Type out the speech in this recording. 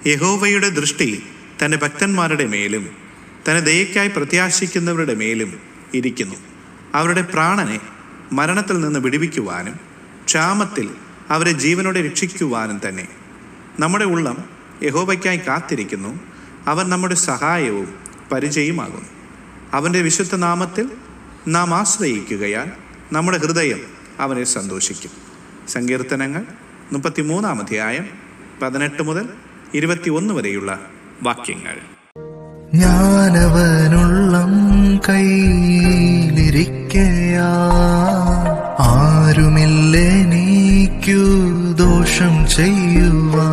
യഹോവയുടെ ദൃഷ്ടി തൻ്റെ ഭക്തന്മാരുടെ മേലും തൻ്റെ ദയയ്ക്കായി പ്രത്യാശിക്കുന്നവരുടെ മേലും ഇരിക്കുന്നു. അവരുടെ പ്രാണനെ മരണത്തിൽ നിന്ന് വിടുവിക്കുവാനും ക്ഷാമത്തിൽ അവരെ ജീവനോടെ രക്ഷിക്കുവാനും തന്നെ. നമ്മുടെ ഉള്ളം യഹോവയ്ക്കായി കാത്തിരിക്കുന്നു. അവൻ നമ്മുടെ സഹായവും പരിചയമാകുന്നു. അവൻ്റെ വിശുദ്ധ നാമത്തിൽ നാം ആശ്രയിക്കുകയാൽ നമ്മുടെ ഹൃദയം അവനെ സന്തോഷിക്കും. സങ്കീർത്തനങ്ങൾ 33-ാം അധ്യായം 18 മുതൽ 21 വരെയുള്ള വാക്യങ്ങൾ. ഞാനവനുള്ളം കയ്യിലിരിക്കയാ, ആരുമില്ലെനിക്കു ദോഷം ചെയ്യുവാൻ.